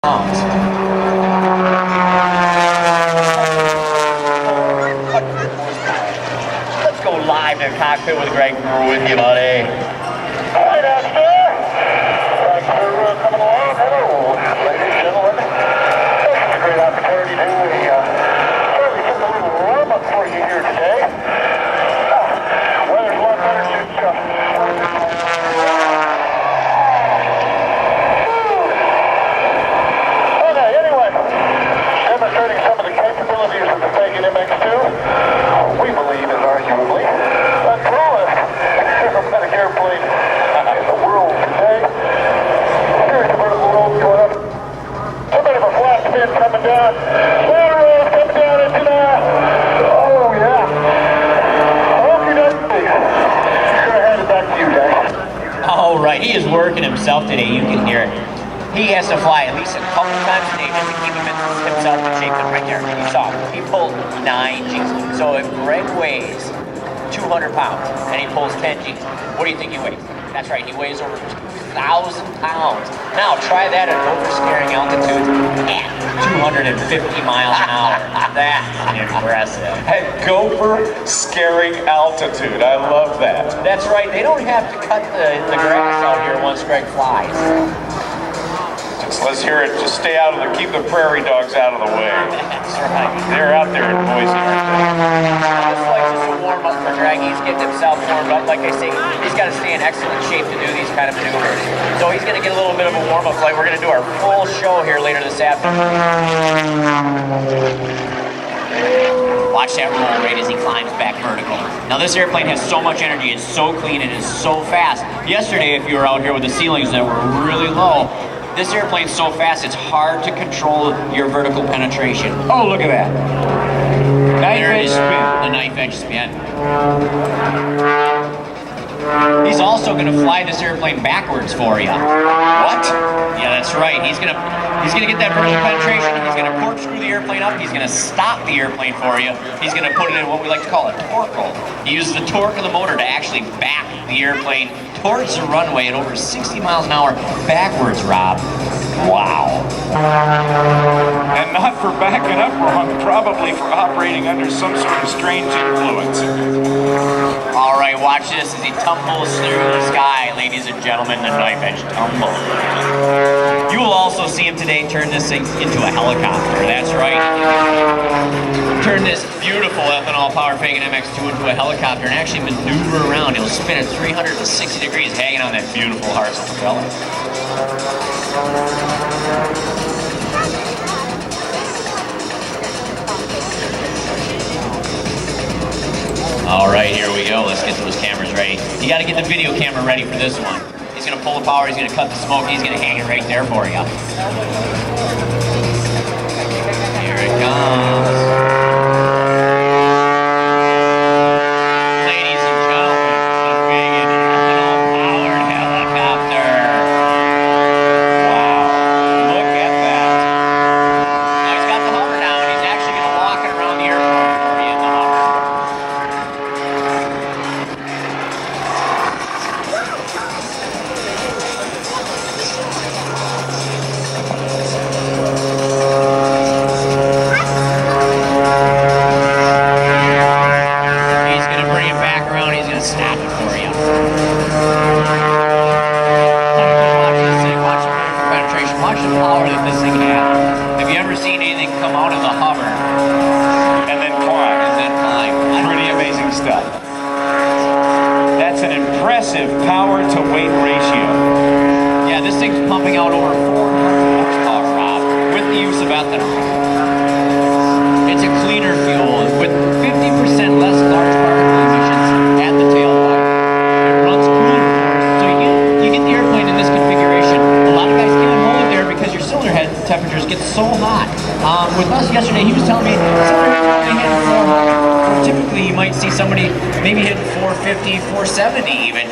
pounds. Let's go live in the cockpit with Greg. We're with you, buddy. All right, Oscar. Thanks for coming along. Hello, ladies and gentlemen. It's a great opportunity to certainly put a little warm-up for you here today. Weather's a lot better since demonstrating some of the capabilities of the Fagen MX2, we believe is arguably the tallest aerobatic airplane in the world today. Here's the vertical roll going up. A bit of a flat spin coming down. Slow roll coming down into that. Oh, yeah. Okie dokie. Sure hand it back to you, guys. All right, he is working himself today. You can hear it. He has to fly at least a couple times a day just to keep himself in shape. And right there, you saw him. He pulled 9 Gs. So if Greg weighs 200 pounds and he pulls 10 Gs, what do you think he weighs? That's right, he weighs over 2,000 pounds. Now try that at overscaring altitudes at 250 miles an hour. That's impressive. Hey, go for scaring altitude. I love that. That's right, they don't have to cut the grass out here once Greg flies. Let's hear it. Just stay out of keep the prairie dogs out of the way. That's right. They're out there in Boise, aren't they? This flight's just a warm up for Greg. He's getting himself warmed up. Like I say, he's got to stay in excellent shape to do these kind of maneuvers. So he's going to get a little bit of a warm up flight. We're going to do our full show here later this afternoon. Watch that roll rate as he climbs back vertical. Now this airplane has so much energy, it's so clean, and it's so fast. Yesterday, if you were out here with the ceilings that were really low, this airplane's so fast, it's hard to control your vertical penetration. Oh, look at that. Knife edge spin. The knife edge spin. He's also going to fly this airplane backwards for you. What? Yeah, that's right. He's gonna get that vertical penetration. He's going to corkscrew the airplane up. He's going to stop the airplane for you. He's going to put it in what we like to call a torque. He uses the torque of the motor to actually back the airplane towards the runway at over 60 miles an hour backwards, Rob. Wow. And not for backing up wrong, probably for operating under some sort of strange influence. All right, watch this as he tumbles through the sky, ladies and gentlemen, the knife edge tumble. You will also see him today turn this thing into a helicopter. That's right. Turn this beautiful ethanol-powered Fagen MX2 into a helicopter and actually maneuver around. He'll spin at 360 degrees, hanging on that beautiful horizontal propeller. All right, here we go. Let's get those cameras ready. You got to get the video camera ready for this one. He's going to pull the power, he's going to cut the smoke, he's going to hang it right there for you. Here it comes. Ladies and gentlemen, the Fagen ethanol-powered helicopter. Wow, look at that. Now he's got the hover down. He's actually going to walk it around the airport for you in the hover. Snap it for you. Watch this thing, watch the vertical penetration, watch the power that this thing has. Have you ever seen anything come out of the hover And then climb. and then climb? Pretty amazing stuff. That's an impressive power to weight ratio. Yeah, this thing's pumping out over 400 horsepower, Rob, with the use of ethanol. It's a cleaner fuel with 50% less large particle emissions at the tailpipe. It runs cooler force, so you get the airplane in this configuration. A lot of guys can't hold it there because your cylinder head temperatures get so hot. With us yesterday, he was telling me cylinder head only hitting 400. Typically, you might see somebody maybe hitting 450, 470 even.